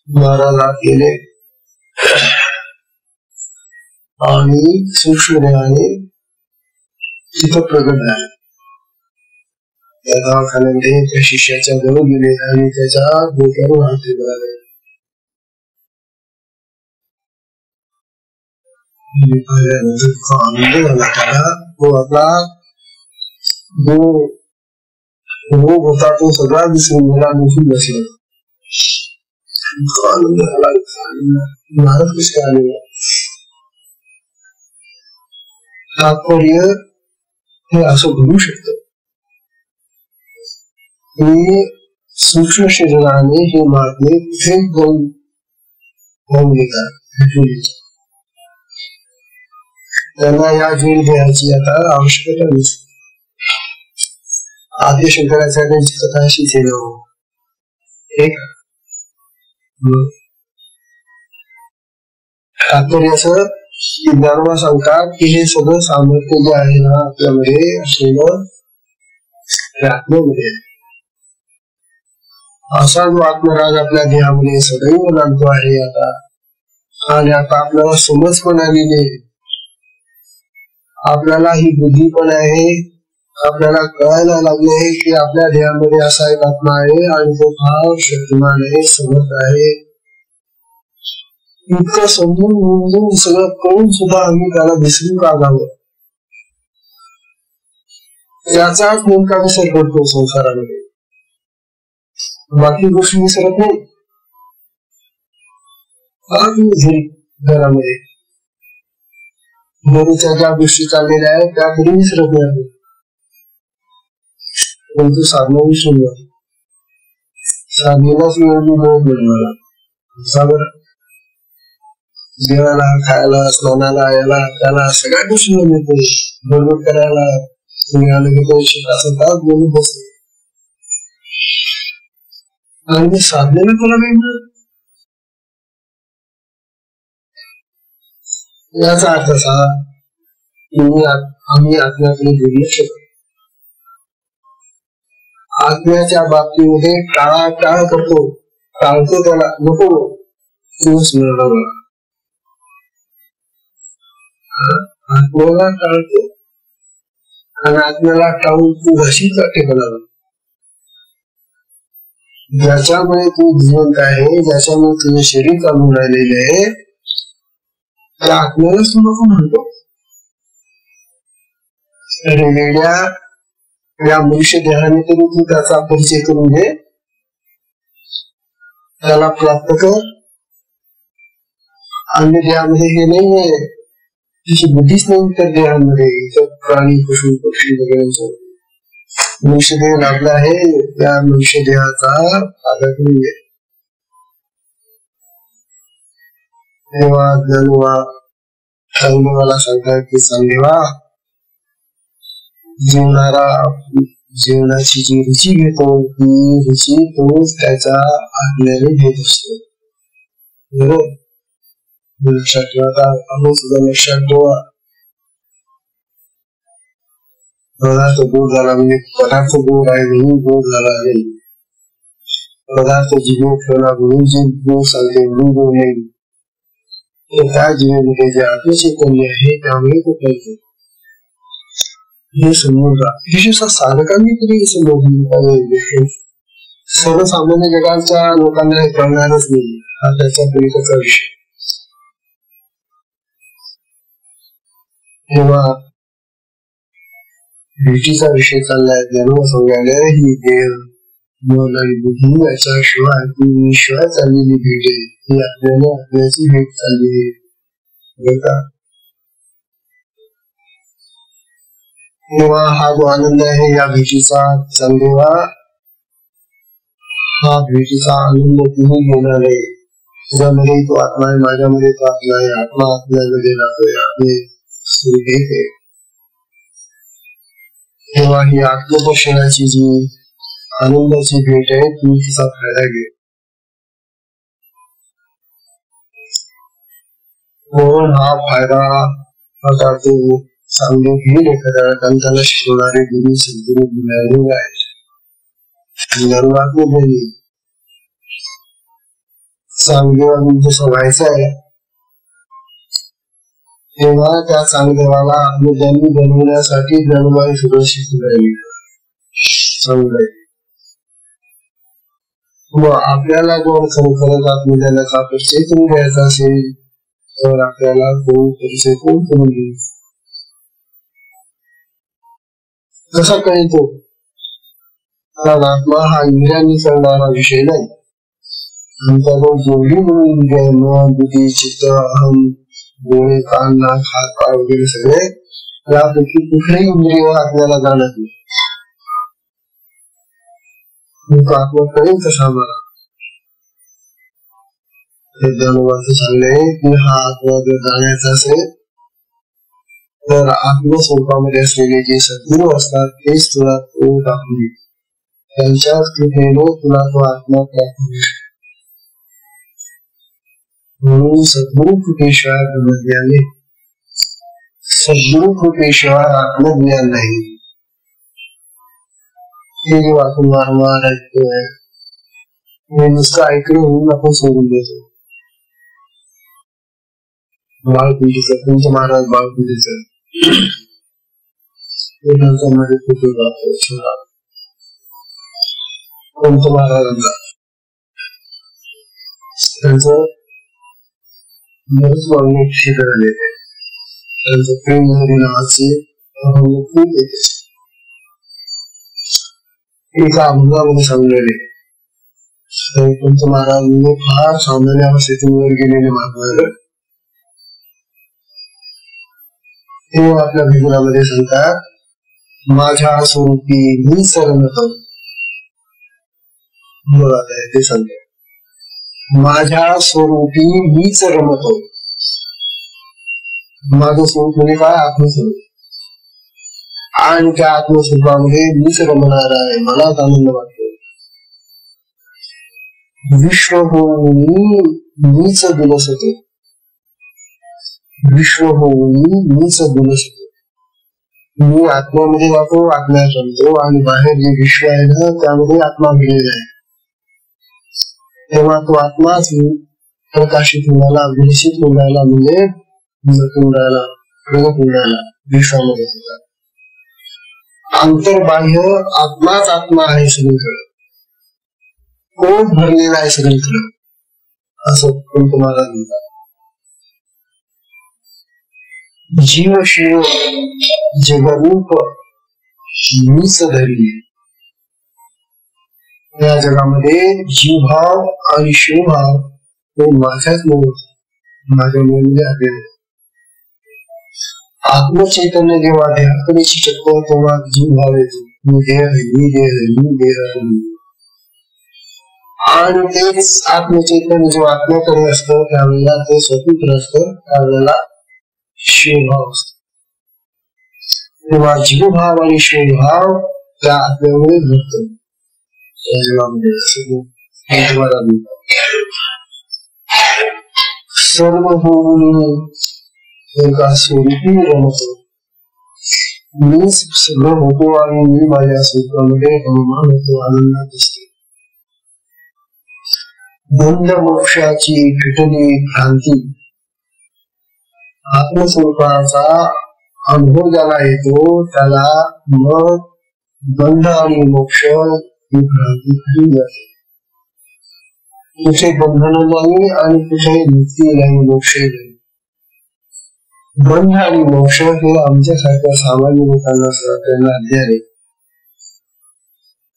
[SPEAKER 1] महाराज आत गेले आणि सूक्ष्मपणे तिथं प्रगट झाले. त्या दवाखान्यामध्ये त्या शिष्याच्या जवळ गेले आणि त्याच्या डोक्यावर हात ठेवला. आनंद झाला त्याला. तो आपला जो रोग होता तो सगळा विसरून गेला, दिसून बसला. आनंद झाला. महाराज कसे आले. तात्पर्य हे असं घडू शकत. सूक्ष्म शरीराने हे महात्मे कुठे जाऊन घेतात. त्यांना या जेल घ्यायची आता आवश्यकता नसते. आद्य शंकराचार्यांची कथा अशीच आहे ना. तात्पर्य असं की ज्ञानोबा सांगतात की हे सगळं सामर्थ्य जे आहे ना आपल्यामध्ये असलेलं आत्म्यामध्ये आहे. असा जो आत्मराग आपल्या देहामध्ये सदैव नांदतो आहे आता, आणि आता आपल्याला समज पण आलेली आहे, आपल्याला ही बुद्धी पण आहे, आपल्याला कळायला लागले आहे की आपल्या देहामध्ये असा एक आत्मा आहे आणि तो फार शक्तिमान आहे, समर्थ आहे. इतकं समजून सगळं कळून सुद्धा आम्ही त्याला विसरून का जावं, याचाच नेमका विसर पडतो संसारामध्ये. बाकी गोष्टी विसरत नाही. घरामध्ये दररोजच्या ज्या गोष्टी चाललेल्या आहेत त्या कधी विसरत नाही, परंतु साधना विसरून जातो. साधनेलाच मिळाला सागर जेवायला, खायला, स्नानाला, याला त्याला सगळ्या गोष्टी मिळते. बरोबर करायला तुम्ही आलं की पैसे असं तास बोलून बसते, आणि साधनेला तुला काही मिळत. याचा अर्थ असा आम्ही आत्म्याकडे दुर्लक्ष करतो. आत्म्याच्या बाबतीमध्ये टाळाटाळ करतो, टाळतो, त्याला नको तूच मिळणार मला. आत्म्याला टाळतो आणि आत्म्याला टाळून तू घशी करते बनावं. ज्याच्यामुळे तू जिवंत आहे, ज्याच्यामुळे तुझे शरीर चालून राहिलेले आहे, त्या आत्म्यालाच तू नको म्हणतो. वेगळ्या या मनुष्य देहाने तरी तू त्याचा परिचय करून घे, त्याला प्राप्त कर. अन्य देहामध्ये हे नाहीये, तिची बुद्धीच नाही त्या देहामध्ये. प्राणी, पशु, पक्षी वगैरे मनुष्य देह लाभला आहे, त्या मनुष्य देहाचा आदर नाहीये. तेव्हा ज्ञानोबा सांगेवाला सांगतात की सांगेवा, जीवनाची जी रुची घेतो ती रुची तोच त्याच्या आज्ञेने घेत असतो. बरोबर लक्षात ठेवा. आम्ही सुद्धा लक्षात ठेवा, पदार्थ गोड झाला म्हणजे पदार्थ गोड आहे म्हणून गोड झाला नाही, पदार्थ जीवन ठेवला म्हणून जे गोड सांगते म्हणून गोड नाही. त्या जीवनामध्ये जे आत्मचैतन्य आहे त्यामुळे तो कळतो. हे समजून विशेषतः साधकांनी तरी समजून पाहिजे. सर्वसामान्य जगाच्या लोकांना हे कळणारच नाही, हा त्याच्या पलीकडचा विषय. तेव्हा भेटीचा विषय चाललाय, ज्ञानोबा सांगायला ही देह, मन आणि बुद्धी याच्याशिवाय शिवाय चाललेली भेट आहे, ही आपल्याला आपल्याची भेट चालली आहे. तेव्हा हा जो आनंद आहे या भेटीचा, चांदेवा हा भेटीचा आनंद तुम्ही घेणार आहे. तुझ्यामध्ये तो आत्मा आहे, माझ्यामध्ये तो आत्मा आहे, आत्मा आपल्यामध्ये राहतोय, आपले घेते. तेव्हा ही आत्मदर्शनाची जी आनंदाची भेट आहे तुम्ही तिचा फायदा घे. म्हणून हा फायदा आता तो सांगून घेईल एखाद्या, कारण त्याला शिकवणारे गुरु सद्गुरु मिळालेले आहेत. चांगदेवानी जसं व्हायचं आहे तेव्हा त्या चांगदेवाला आत्मज्ञानी बनवण्यासाठी ज्ञानोबाई सुद्धा शिकून राहिली. चांगलं मग आपल्याला जर खरोखरच आत्मज्ञानाचा परिचय करून घ्यायचा असेल तर आपल्याला तो परिचय कोण करून घेईल, कसा कळतो? कारण आत्मा हा इंद्रियांनी करणारा विषय नाही. त्यावर जेवढी म्हणून मन, बुद्धी, चित्त, अहम, डोळे, कान, नाक, हात, पाय वगैरे सगळे, यापैकी कुठलेही इंद्रिय आपल्याला जाणत नाही. आत्मा कळेल कसा मला? ज्ञानोबाचं सांगणे की हा आत्मा जर जाण्याचा असेल तर आत्मस्वरूपामध्ये असलेले जे सद्गुरू असतात तेच तुला तो दाखवून देईल. त्यांच्याच कृपेने तुला तो आत्मा प्राप्त होऊ शकतो. म्हणून सद्गुरू कृपेशिवाय ब्रह्मज्ञान नाही, सद्गुरू कृपेशिवाय आत्मज्ञान नाही. हे जे वाचून वारंवार ऐकतोय हे नुसतं ऐकणं म्हणून आपण सोडून देतो. बाळकुंडीचं पंच महाराज बाळकुंडीचं मध्ये कुठे जातो पंच महाराजांना त्यांचं बरंच मागणी क्षेत्र देते. त्यांचं प्रेम हरी नावाचे खूप येते. एका अभंगामध्ये सांगलेले पंच महाराजांनी फार सामान्य अवस्थेतून वर गेलेले महाराज ते आपल्या भिजनामध्ये सांगतात, माझ्या स्वरूपी मी सरमतो. बघा ते सांगते, माझ्या स्वरूपी मीच रमतो. माझं स्वरूप म्हणजे काय? आत्मस्वरूप. आणि त्या आत्मस्वरूपामध्ये मीच रमणार आहे, मलाच आनंद वाटतो. विश्व होऊन मीच दिलसतो, विश्व होऊन मीच दिलसतो. मी आत्म्यामध्ये जातो, आत्म्यात रमतो आणि बाहेर जे विश्व आहे ना त्यामध्ये आत्मा गेलेला आहे. तेव्हा तो आत्माच प्रकाशित होऊन राहिला, विकसित होऊन राहिला, म्हणजे जगून राहिला, प्रगत होऊन राहिला विश्वामध्ये सुद्धा. अंतर्बाह्य आत्माच आत्मा आहे सगळीकडे, कोण भरलेला आहे सगळीकडे, असं पण तुम्हाला म्हणतात. जीव शिव जगरूप मीच धरी. या जगामध्ये जीवभाव आणि शिवभाव हे माझ्याच मुळे, माझ्या मुळे आलेले. आत्मचैतन्य जेव्हा देहाकडे शिकतो तेव्हा जीवभाव येतो, मी देह आहे, मी देह आहे, मी देह आहे. आणि तेच आत्मचैतन्य जेव्हा आत्म्याकडे असतं त्यावेळेला ते स्वतंत्र असतं, त्यावेळेला शिवभाव असतो. तेव्हा जीवभाव आणि शिवभाव त्या आत्म्यामुळे घडतो. सर्व होऊन एका स्वरूपी रमतो. मी सगळं होतो आणि मी माझ्या स्वरूपामध्ये रममान होतो, आनंदात असतो. बंध मोक्षाची फिटली क्रांती. आत्मस्वरूपाचा अनुभव ज्याला येतो त्याला मग बंध आणि मोक्ष ही क्रांती फिरून जाते. कुठे बंधन नाही आणि कुठे मुक्ती नाही, मोक्ष नाही. बंध आणि मोक्ष हे आमच्यासारख्या सामान्य लोकांना त्यांना अज्ञान आहे.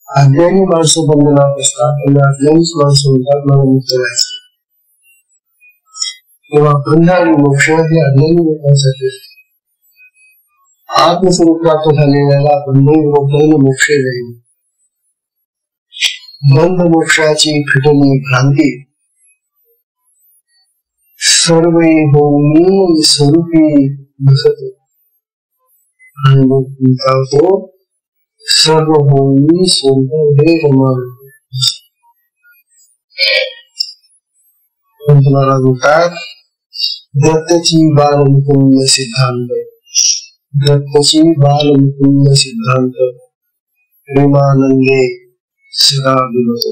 [SPEAKER 1] अज्ञानी माणसं बंधनात असतात, त्यांना अज्ञानीच माणसं म्हणतात मला मुक्त व्हायचं. तेव्हा बंध आणि मोक्ष हे अज्ञानी लोकांसाठी. आत्मस्वरूप प्राप्त झालेल्याला बंध मोक्ष नाही. बंध मोक्षाची फिटली क्रांती. सर्व होऊन स्वरूपी बसतो आणि मग तो सर्व होऊन स्वरूप हे रमण. तुम्हाला म्हणतात दत्तची बालमुकुंद सिद्धांत. दत्तची बालमुकुंद सिद्धांत प्रेमानंदे सदा विनोदो.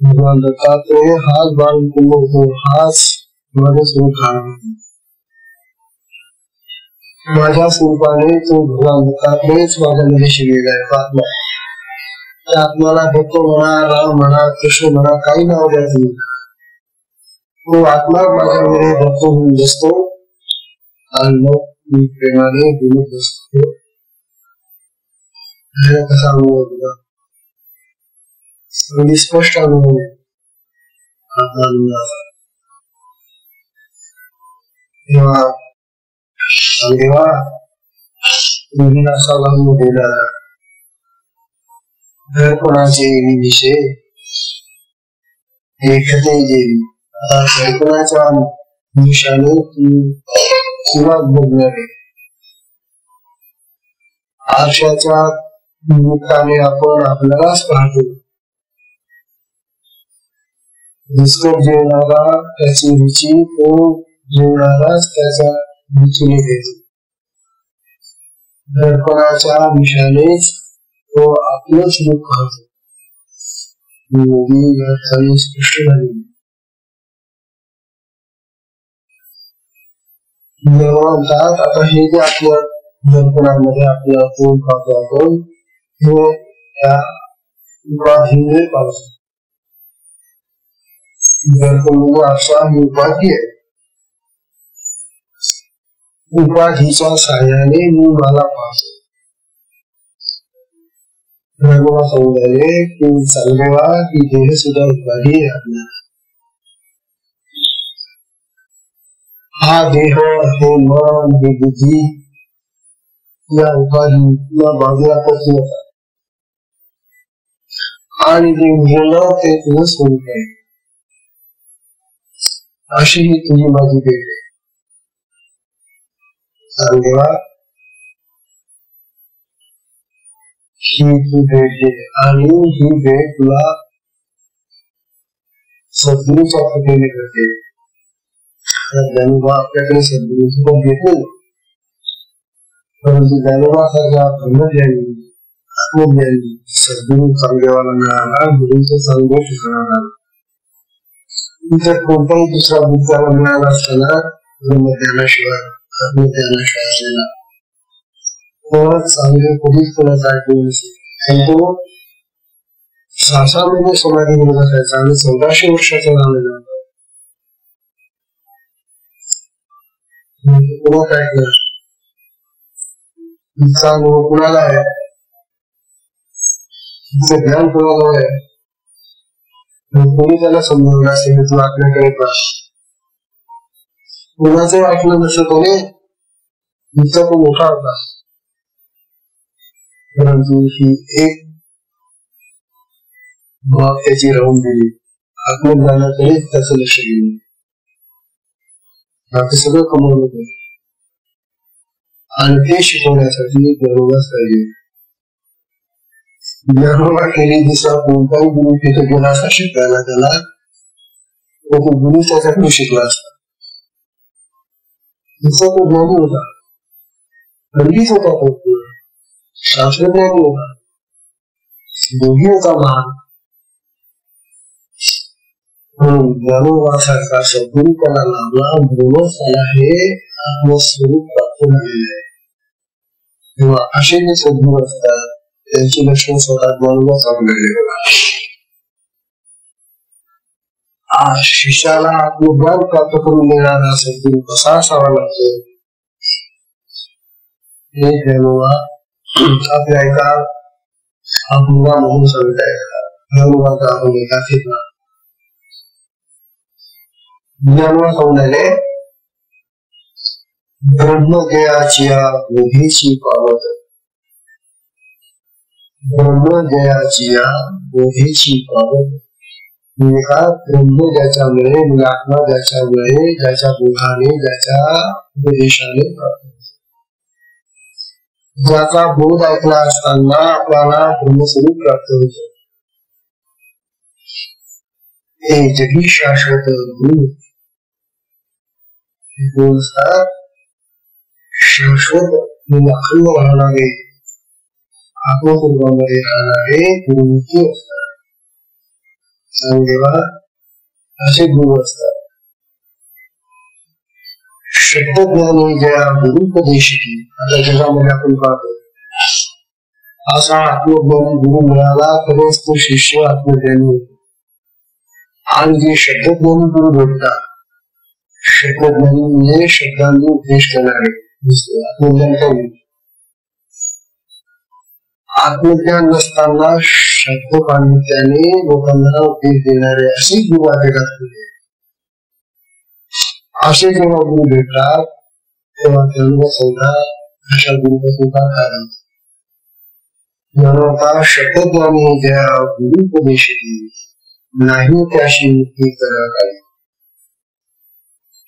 [SPEAKER 1] भगवान दत्तात्रय हाच बालमुकुंद होतो, हाच माझं स्वरूप आहे. माझ्या स्वरूपाने तो भगवान दत्तात्रयच माझ्यामध्ये शिरलेला आहे. आत्मा, त्या आत्म्याला दत्त म्हणा, राम म्हणा, कृष्ण म्हणा, काही नाव द्यायचं नाही. तो आत्मा माझ्यामध्ये दत्त होऊन बसतो आणि मग मी प्रेमाने बोलत बसतो. कसा अनुभव होता, स्पष्ट अनुभव तेव्हा देवा तुम्ही असा अनुभव दिला. दर्पणाचे विषय एकते जेवी. दर्पणाच्या निशाने किंवा बघणारे आरशाच्या निमित्ताने आपण आपल्यालाच पाहतो. दुष्कर जेवणारा त्याची रुची, तो जेवणाराच त्याचा रुचीने घेतो. दर्पणाच्या निशानेच तो आपलंच रूप पाहतो. स्पष्ट झाली. म्हणतात आता हे जे आपल्या दर्पणामध्ये आपल्या फोन पाहतो आपण हे त्या उपाधीने पाहतो. दर्पण असा ही उपाधी आहे. उपाधीच्या साह्याने मी मला पाहतो. समजायले की समजेवा की देह सुद्धा उपाधी आहे आपल्याला. हा देह हे मन हे बुद्धी या उपाधीला बाजूला पासून होता आणि ते उरलं ते तुझं स्वरूप आहे. अशी ही तुझी माझी भेट आहे. सांगेवा ही तू भेट दे आणि ही भेट तुला सद्गुरूच्या कृपेने करते. ज्ञानोबा आपल्याकडे सद्गुरूची पण घेत नाही, परंतु ज्ञानोबासारख्या ब्रह्मज्ञानी आत्मज्ञानी सद्गुरू सांगेवाला मिळाला, गुरूचं सांगू ठिकाणाला इतर कोणताही दुसरा बुद्धाला मिळाला असताना ब्रह्मज्ञानाशिवाय आत्मज्ञानाशिवाय असलेला कोणाच चांगले कधीच कोणाचा ऐकून नसेल. तो 6 महिने समाधीमध्ये बसायचा आणि 1400 वर्षाचा झालेला होता. कोणाच ऐकलं तिचा अनुभव कुणाला आहे, तिचं ज्ञान कुणाला आहे, कोणी त्याला समजवलं असेल तू आपल्याकडे पास. कोणाचं ऐकलं नसतं कोणी, तिचा तो मोठा होता. परंतु ही एक बाब त्याची राहून गेली. आत्मज्ञानाकडे त्याचं लक्ष गेलं. बाकी सगळं कमवलं होतं आणि ते शिकवण्यासाठी ज्ञानोबाच पाहिजे. ज्ञानोबा केली दिसा कोणताही गुरु तिथे गेला असा शिकायला त्याला, तो गुरु त्याच्याकडून शिकला असता. तिचा तो ज्ञानी होता, पंडित होता, तो शास्त्रज्ञानी होता, दोघी होता महान. म्हणून ज्ञानोबासारखा सद्गुरू त्याला लाभला म्हणूनच त्याला हे आत्मस्वरूप प्राप्त झालेले आहे. तेव्हा असे जे सद्गुरू असतात त्यांची लक्षण स्वतः ज्ञानोबा सांगलेले. शिष्याला आत्मज्ञान प्राप्त करून देणारा सद्गुरू कसा असावा लागतो हे ज्ञानोबा आपल्या एका अभंगामधून सांगत आहेत. ज्ञानोबाचा अभंग एका घेतला. ज्ञानोबा सांगणारे ब्रह्मजयाचिया बोधीची पावत, ब्रह्मजयाचिया बोधीची पावत. एका ब्रह्म ज्याच्यामुळे आत्मा ज्याच्यामुळे ज्याच्या बोधाने ज्याच्या उपदेशाने प्राप्त होतो. ज्याचा बोध ऐकला असताना आपल्याला ब्रह्मस्वरूप प्राप्त होतो. हे जगी शाश्वत गुरु शाश्वत अखंड राहणारे आत्मस्वरूपामध्ये राहणारे गुरुमुखी असतात. सांगेवा असे गुरु असतात. शब्दज्ञानी जया गुरुपदेशिकी. आता जगामध्ये आपण पाहतो असा आत्मज्ञानी गुरु मिळाला तरच तो शिष्य आत्मज्ञानी होतो. आणि जे शब्दज्ञानी गुरु भेटतात, शब्दज्ञानी म्हणजे शब्दांनी उपदेश करणारे, आत्मज्ञान काही. आत्मज्ञान नसताना शब्द पांडित्याने लोकांना उपदेश देणारे असे गुरु जगात होते. असे जेव्हा गुरु भेटतात तेव्हा त्यांना समजा अशा गुरुपासून का कारण म्हणून शब्दज्ञानी ज्या गुरुपदेशी नाही त्याशी मुक्ती करण्यात आली.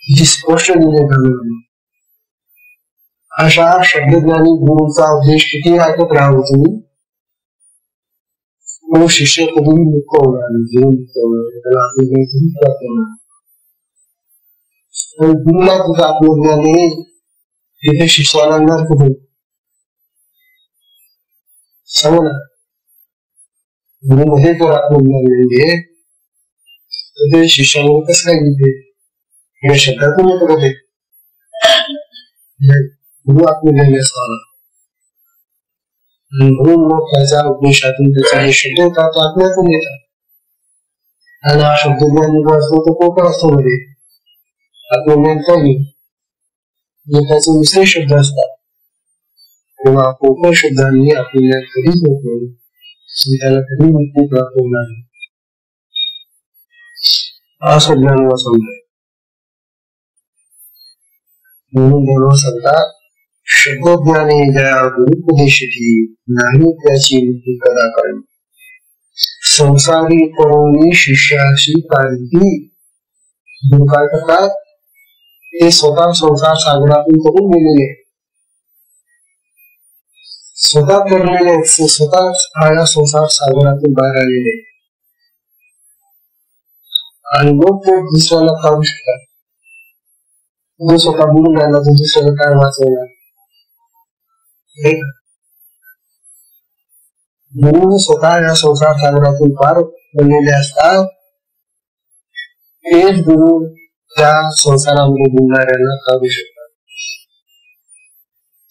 [SPEAKER 1] जी स्पष्ट दिले. अशा शब्दज्ञानी गुरुचा उपदेश किती ऐकत राहावं तुम्ही, तो शिष्य कधीही मुक्त होणार नाही, त्याला आत्मज्ञान प्राप्त होणार. गुरुला तुझा आत्मज्ञान येईल तिथे शिष्याला नर्क होईल. समजा गुरुमध्ये जर आत्मज्ञान नाहीये तर ते शिष्यावर कसं काय घेते या शब्दातून येत होते. गुरु आत्मज्ञानी असावा म्हणून मग त्याच्या उपदेशातून त्याचा जे शब्द येतात तो आत्म्यातून येतात. आणि हा शब्दज्ञान जो असतो तो कोकण असतो मध्ये आत्मज्ञान कमी त्याचे दुसरे शब्द असतात तेव्हा कोकण शब्दांनी आत्मज्ञान कधीच होत नाही. त्याला कधी मुक्ती प्राप्त होणार नाही. असं ज्ञान समजाय म्हणून देव सांगतात शब्दज्ञाने ज्या गुरुपदेशी नाही त्याची मुक्ती कदा करी. संसारी परोनी शिष्याशी काढली. गुरु काय करतात ते स्वतः संसार सागरातून करून गेलेले स्वतः करलेले स्वतः संसार सागरातून बाहेर आलेले आणि मग ते दुसऱ्याला काढू शकतात. जो स्वतः बुडून राहिला तो दुसऱ्याला काय वाचवणार. गुरु स्वतः या संसार सागरातून पार पडलेले असतात. तेच गुरु त्या संसारामध्ये बुडणाऱ्यांना काढू शकतात.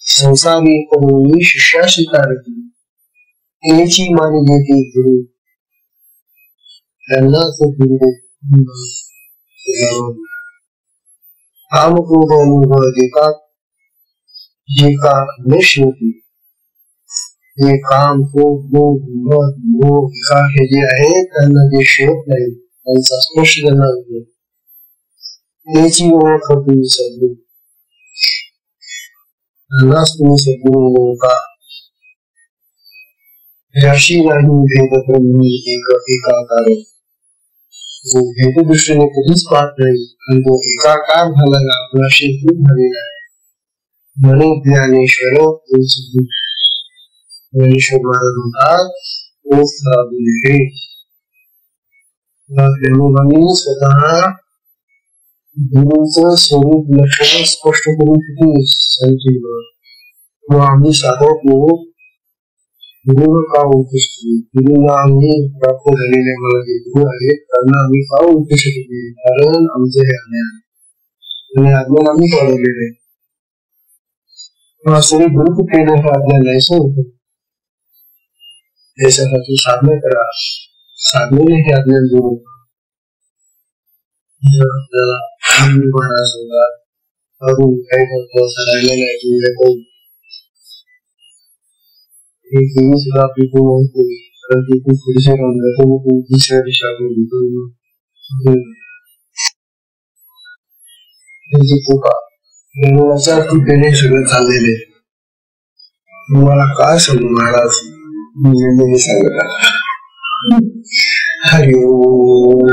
[SPEAKER 1] संसारी करून शिष्याशी कारती त्याची मानी घेते गुरु त्यांना गुरु काम क्रोध अनुभव देतात जे का नष्ट होती. हे काम क्रोध मोह हे जे आहे त्यांना जे शोध नाही त्यांचा स्पर्श त्यांना होतो त्याची ओळख तुम्ही सद्गुरु त्यांनाच तुम्ही सद्गुरु ओळखा. ज्याशी नाही भेद ब्रह्मी एकाकार जो भेद दृष्टीने कधीच पाहत नाही आणि तो एकाकार झालेला आपल्याशी दूर झालेला आहे. म्हणे ज्ञानेश्वर ज्ञानेश्वर महाराज म्हणतात स्वतः गुरुचं स्वरूप लक्षण स्पष्ट करून किती सांगितलं. आम्ही साधक लोक गुरुला का उपस्थित गुरुला आम्ही प्राप्त झालेले मला जे गुरु आहेत त्यांना आम्ही का उपस्थित केले कारण आमचे हे अज्ञान आणि अज्ञान आम्ही पाळवलेले सगळे गुरु केले हे अज्ञान नाहीच होत. त्याच्यासाठी साधना करा. साधनेने हे अज्ञान दूर होत. आपल्याला अजून काही राहिलेलं आहे सुद्धा आपली पूर्ण होते पुढचे राहून जातो दुसऱ्या दिशा कृपेने सगळं चाललेले तुम्हाला काय सांगू महाराज मी सांगत हरिओम.